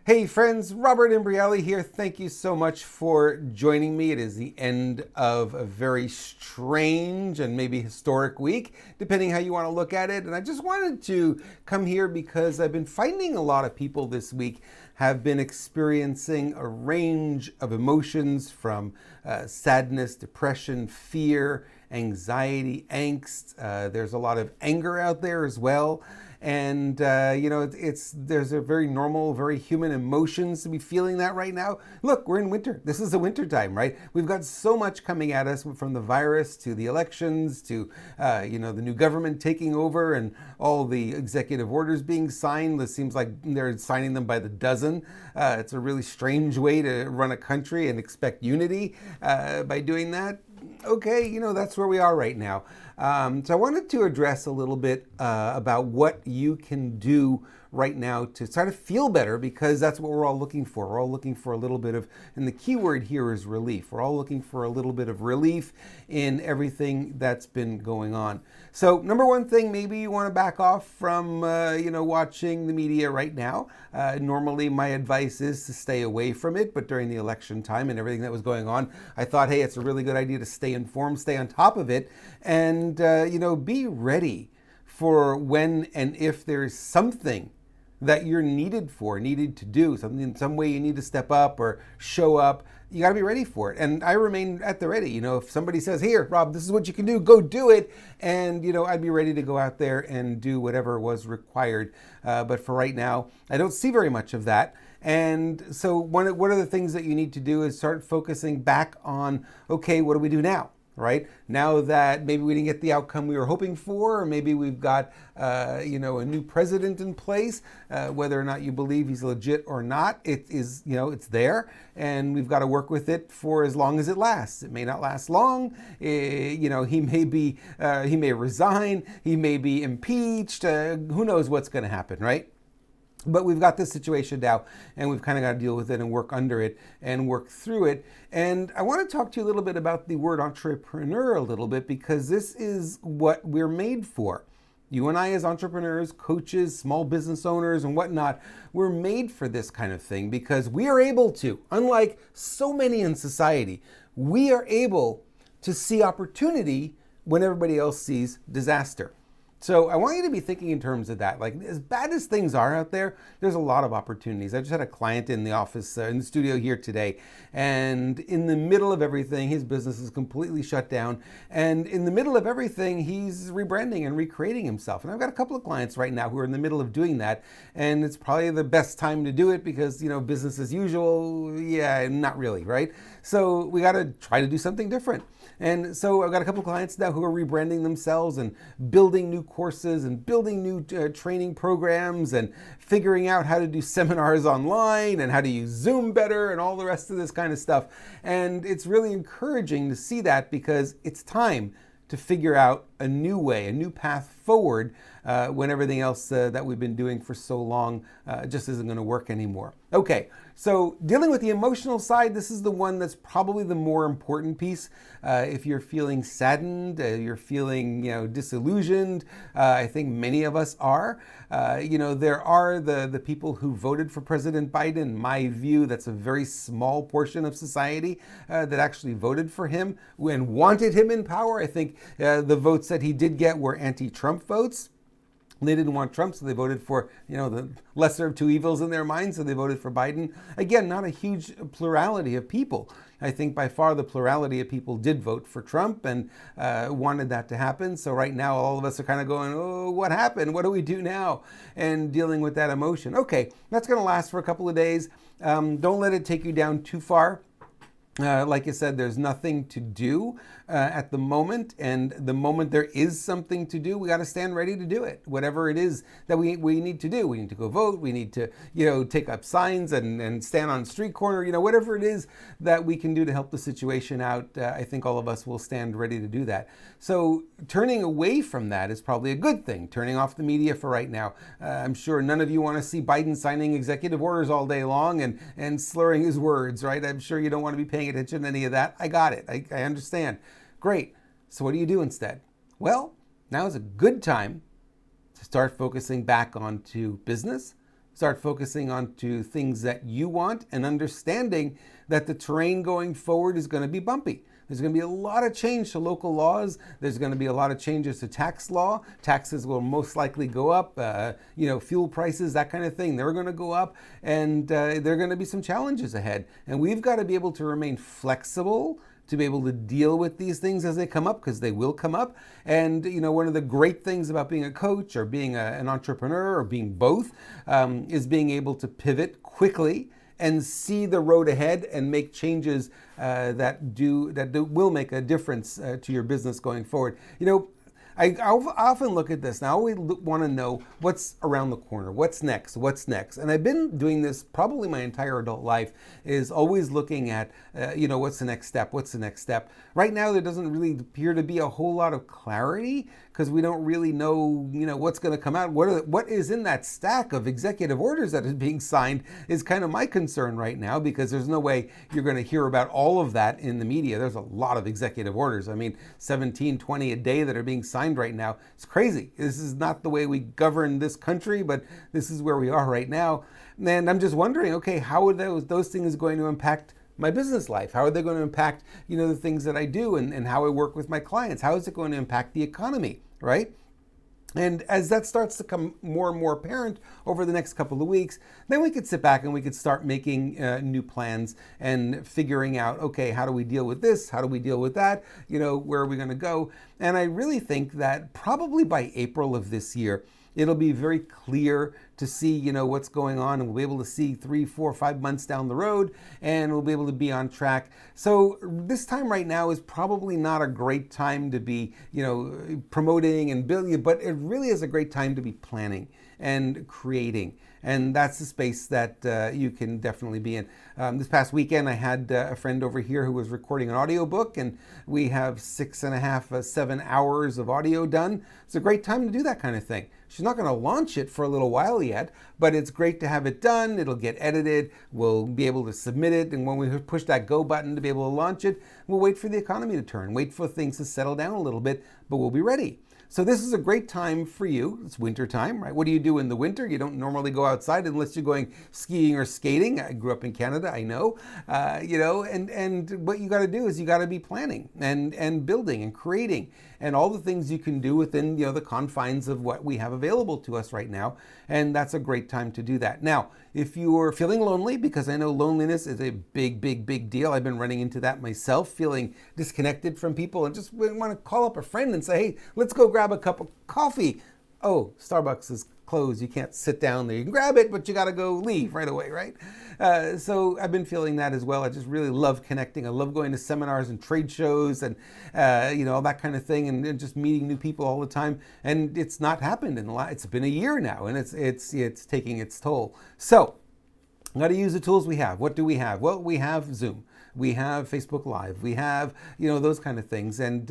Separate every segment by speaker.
Speaker 1: Hey friends, Robert Imbriale here. Thank you so much for joining me. It is the end of a very strange and maybe historic week, depending how you want to look at it. And I just wanted to come here because I've been finding a lot of people this week have been experiencing a range of emotions from sadness, depression, fear, anxiety, angst. There's a lot of anger out there as well. And there's a very normal, very human emotions to be feeling that right now. Look, we're in winter. This is the winter time, right? We've got so much coming at us, from the virus to the elections to the new government taking over and all the executive orders being signed. It seems like they're signing them by the dozen. It's a really strange way to run a country and expect unity by doing that. Okay, that's where we are right now. So I wanted to address a little bit about what you can do right now to try to feel better, because that's what we're all looking for. We're all looking for a little bit of, and the key word here is relief. We're all looking for a little bit of relief in everything that's been going on. So number one thing, maybe you want to back off from, watching the media right now. Normally my advice is to stay away from it, but during the election time and everything that was going on, I thought, hey, it's a really good idea to stay informed, stay on top of it, and, be ready for when and if there's something that you're needed to do, something in some way you need to step up or show up. You got to be ready for it. And I remain at the ready. If somebody says, here, Rob, this is what you can do, go do it. And, I'd be ready to go out there and do whatever was required. But for right now, I don't see very much of that. And so one of the things that you need to do is start focusing back on, okay, what do we do now? Right? Now that maybe we didn't get the outcome we were hoping for, or maybe we've got, a new president in place, whether or not you believe he's legit or not, it is, it's there, and we've got to work with it for as long as it lasts. It may not last long. He may resign, he may be impeached, who knows what's going to happen, right? But we've got this situation now, and we've kind of got to deal with it and work under it and work through it. And I want to talk to you a little bit about the word entrepreneur a little bit, because this is what we're made for. You and I, as entrepreneurs, coaches, small business owners, and whatnot, we're made for this kind of thing because we are able to, unlike so many in society, we are able to see opportunity when everybody else sees disaster. So I want you to be thinking in terms of that. Like, as bad as things are out there, there's a lot of opportunities. I just had a client in the office, in the studio here today, and in the middle of everything, his business is completely shut down. And in the middle of everything, he's rebranding and recreating himself. And I've got a couple of clients right now who are in the middle of doing that. And it's probably the best time to do it because, business as usual, yeah, not really, right? So we got to try to do something different. And so I've got a couple of clients now who are rebranding themselves and building new courses and building new training programs and figuring out how to do seminars online and how to use Zoom better and all the rest of this kind of stuff. And it's really encouraging to see that, because it's time to figure out a new way, a new path forward when everything else that we've been doing for so long just isn't going to work anymore. Okay, so dealing with the emotional side, this is the one that's probably the more important piece. If you're feeling saddened, you're feeling disillusioned, I think many of us are. There are the people who voted for President Biden. In my view, that's a very small portion of society that actually voted for him and wanted him in power. I think the votes that he did get were anti-Trump votes. They didn't want Trump, so they voted for, the lesser of two evils in their minds, so they voted for Biden. Again, not a huge plurality of people. I think by far the plurality of people did vote for Trump and wanted that to happen. So right now, all of us are kind of going, oh, what happened? What do we do now? And dealing with that emotion. Okay, that's going to last for a couple of days. Don't let it take you down too far. Like I said, there's nothing to do at the moment, and the moment there is something to do, we got to stand ready to do it. Whatever it is that we need to do, we need to go vote, we need to take up signs and stand on a street corner, whatever it is that we can do to help the situation out. I think all of us will stand ready to do that. So turning away from that is probably a good thing. Turning off the media for right now. I'm sure none of you want to see Biden signing executive orders all day long and slurring his words, right? I'm sure you don't want to be paying attention to any of that. I got it. I understand. Great. So what do you do instead? Well, now is a good time to start focusing back onto business, start focusing on to things that you want and understanding that the terrain going forward is going to be bumpy. There's going to be a lot of change to local laws. There's going to be a lot of changes to tax law. Taxes will most likely go up. Fuel prices, that kind of thing, they're going to go up. And there are going to be some challenges ahead. And we've got to be able to remain flexible to be able to deal with these things as they come up, because they will come up. And one of the great things about being a coach or being an entrepreneur or being both is being able to pivot quickly and see the road ahead and make changes that will make a difference to your business going forward. I often look at this and I always want to know what's around the corner, what's next. And I've been doing this probably my entire adult life, is always looking at, what's the next step? Right now, there doesn't really appear to be a whole lot of clarity because we don't really know, what's going to come out. What is in that stack of executive orders that is being signed is kind of my concern right now, because there's no way you're going to hear about all of that in the media. There's a lot of executive orders. 17, 20 a day that are being signed right now. It's crazy. This is not the way we govern this country, but this is where we are right now. And I'm just wondering, okay, how are those things going to impact my business life? How are they going to impact, the things that I do and how I work with my clients? How is it going to impact the economy, right? And as that starts to come more and more apparent over the next couple of weeks, then we could sit back and we could start making new plans and figuring out, okay, how do we deal with this? How do we deal with that? Where are we going to go? And I really think that probably by April of this year, it'll be very clear to see, what's going on, and we'll be able to see 3, 4, 5 months down the road, and we'll be able to be on track. So this time right now is probably not a great time to be, promoting and building, but it really is a great time to be planning and creating. And that's the space that you can definitely be in. This past weekend, I had a friend over here who was recording an audiobook, and we have 6.5, 7 hours of audio done. It's a great time to do that kind of thing. She's not going to launch it for a little while yet, but it's great to have it done. It'll get edited. We'll be able to submit it. And when we push that go button to be able to launch it, we'll wait for the economy to turn, wait for things to settle down a little bit, but we'll be ready. So this is a great time for you. It's winter time, right? What do you do in the winter? You don't normally go outside unless you're going skiing or skating. I grew up in Canada, I know. And what you got to do is you got to be planning and building and creating and all the things you can do within the confines of what we have available to us right now. And that's a great time to do that. Now, if you're feeling lonely, because I know loneliness is a big, big, big deal. I've been running into that myself, feeling disconnected from people and just want to call up a friend and say, hey, let's go grab a cup of coffee. Oh, Starbucks is closed. You can't sit down there. You can grab it, but you got to go leave right away, right? So I've been feeling that as well. I just really love connecting. I love going to seminars and trade shows and, all that kind of thing, and just meeting new people all the time. And it's not happened it's been a year now, and it's taking its toll. So I'm going to use the tools we have. What do we have? Well, we have Zoom. We have Facebook Live. We have, those kind of things. And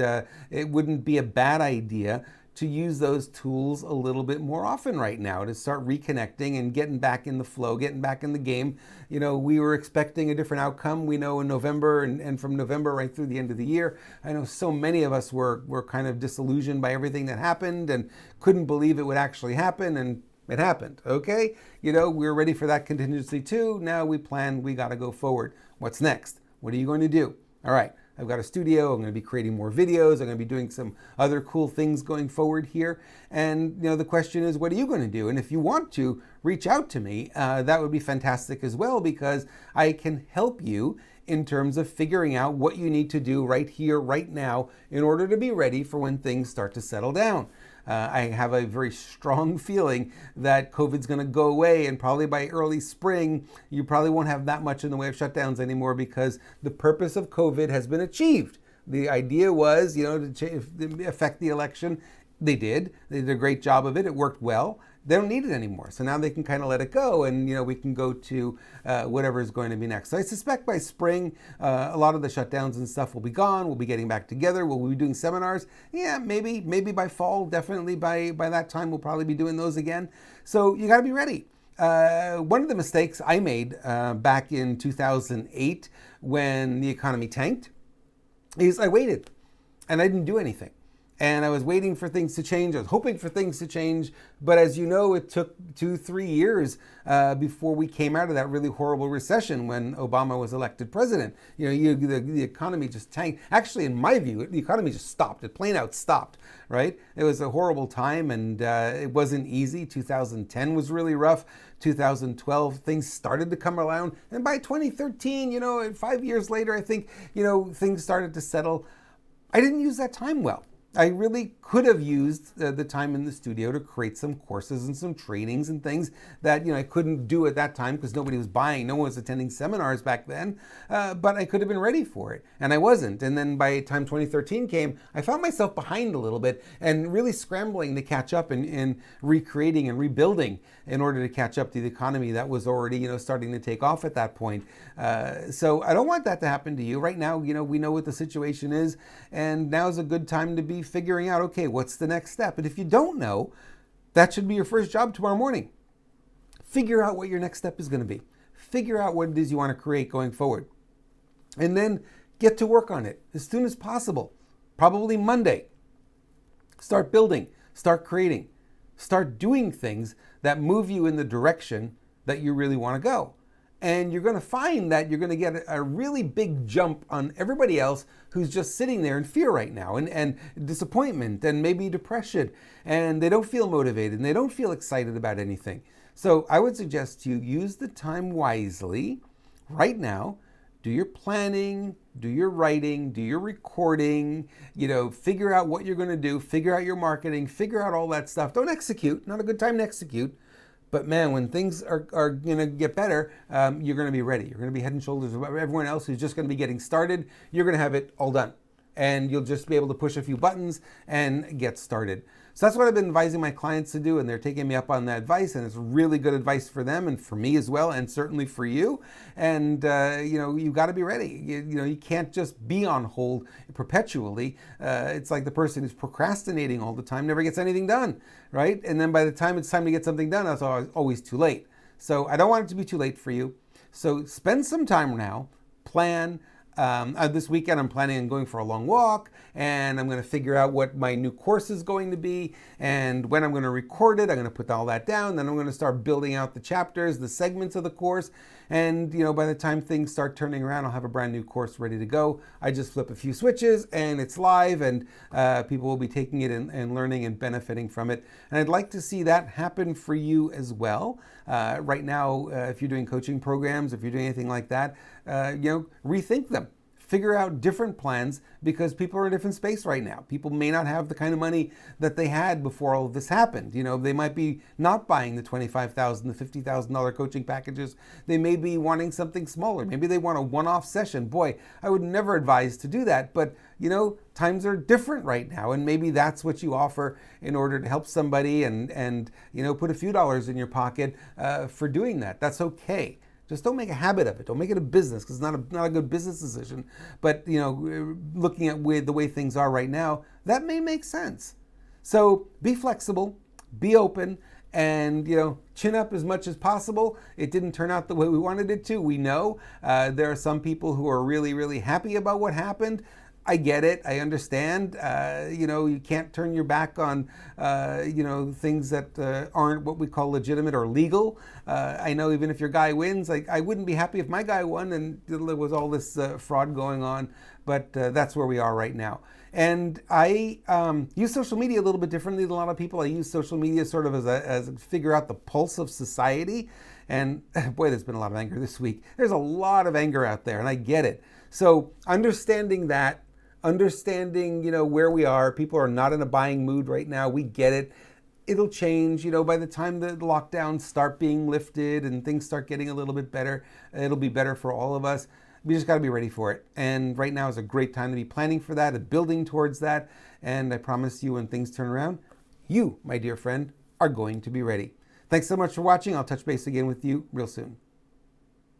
Speaker 1: it wouldn't be a bad idea to use those tools a little bit more often right now to start reconnecting and getting back in the flow, getting back in the game. We were expecting a different outcome, we know, in November and from November right through the end of the year. I know so many of us were kind of disillusioned by everything that happened and couldn't believe it would actually happen, and it happened, okay? We're ready for that contingency too. Now we plan, we got to go forward. What's next? What are you going to do? All right. I've got a studio. I'm going to be creating more videos. I'm going to be doing some other cool things going forward here. And the question is, what are you going to do? And if you want to reach out to me, that would be fantastic as well, because I can help you in terms of figuring out what you need to do right here, right now, in order to be ready for when things start to settle down. I have a very strong feeling that COVID's going to go away, and probably by early spring, you probably won't have that much in the way of shutdowns anymore, because the purpose of COVID has been achieved. The idea was, to affect the election. They did. They did a great job of it. It worked well. They don't need it anymore. So now they can kind of let it go, and we can go to whatever is going to be next. So I suspect by spring, a lot of the shutdowns and stuff will be gone. We'll be getting back together. Will we be doing seminars? Yeah, maybe by fall. Definitely by that time, we'll probably be doing those again. So you got to be ready. One of the mistakes I made back in 2008 when the economy tanked is I waited and I didn't do anything. And I was waiting for things to change. I was hoping for things to change. But as you know, it took 2-3 years before we came out of that really horrible recession when Obama was elected president. The economy just tanked. Actually, in my view, the economy just stopped. It plain out stopped, right? It was a horrible time, and it wasn't easy. 2010 was really rough. 2012, things started to come around. And by 2013, 5 years later, I think, things started to settle. I didn't use that time well. I really could have used the time in the studio to create some courses and some trainings and things that I couldn't do at that time because nobody was buying, no one was attending seminars back then, but I could have been ready for it, and I wasn't. And then by the time 2013 came, I found myself behind a little bit and really scrambling to catch up and recreating and rebuilding in order to catch up to the economy that was already starting to take off at that point. So I don't want that to happen to you. Right now, we know what the situation is, and now's a good time to be figuring out, okay, what's the next step? And if you don't know, that should be your first job tomorrow morning. Figure out what your next step is going to be. Figure out what it is you want to create going forward. And then get to work on it as soon as possible. Probably Monday. Start building, start creating, start doing things that move you in the direction that you really want to go. And you're going to find that you're going to get a really big jump on everybody else who's just sitting there in fear right now and disappointment and maybe depression. And they don't feel motivated and they don't feel excited about anything. So I would suggest you use the time wisely right now. Do your planning, do your writing, do your recording, figure out what you're going to do, figure out your marketing, figure out all that stuff. Don't execute. Not a good time to execute. But man, when things are going to get better, you're going to be ready. You're going to be head and shoulders above everyone else who's just going to be getting started. You're going to have it all done. And you'll just be able to push a few buttons and get started. So that's what I've been advising my clients to do, and they're taking me up on that advice, and it's really good advice for them and for me as well, and certainly for you. And you got to be ready. You can't just be on hold perpetually. It's like the person who's procrastinating all the time never gets anything done, right? And then by the time it's time to get something done, it's always too late. So I don't want it to be too late for you. So spend some time now, plan. This weekend I'm planning on going for a long walk, and I'm going to figure out what my new course is going to be and when I'm going to record it. I'm going to put all that down. Then I'm going to start building out the chapters, the segments of the course. And by the time things start turning around, I'll have a brand new course ready to go. I just flip a few switches and it's live, and people will be taking it and learning and benefiting from it. And I'd like to see that happen for you as well. Right now, if you're doing coaching programs, if you're doing anything like that, rethink them. Figure out different plans, because people are in a different space right now. People may not have the kind of money that they had before all of this happened. They might be not buying the $25,000, the $50,000 coaching packages. They may be wanting something smaller. Maybe they want a one-off session. Boy, I would never advise to do that, but times are different right now, and maybe that's what you offer in order to help somebody and put a few dollars in your pocket for doing that. That's okay. Just don't make a habit of it. Don't make it a business, because it's not a good business decision. But looking at the way things are right now, that may make sense. So be flexible, be open, and chin up as much as possible. It didn't turn out the way we wanted it to. We know there are some people who are really, really happy about what happened. I get it. I understand. You can't turn your back on, things that aren't what we call legitimate or legal. I know even if your guy wins, I wouldn't be happy if my guy won and there was all this fraud going on. But that's where we are right now. And I use social media a little bit differently than a lot of people. I use social media sort of as a figure out the pulse of society. And boy, there's been a lot of anger this week. There's a lot of anger out there, and I get it. So understanding that, where we are, people are not in a buying mood right now. We get it. It'll change, by the time the lockdowns start being lifted and things start getting a little bit better, it'll be better for all of us. We just got to be ready for it. And right now is a great time to be planning for that and building towards that. And I promise you, when things turn around, you, my dear friend, are going to be ready. Thanks so much for watching. I'll touch base again with you real soon.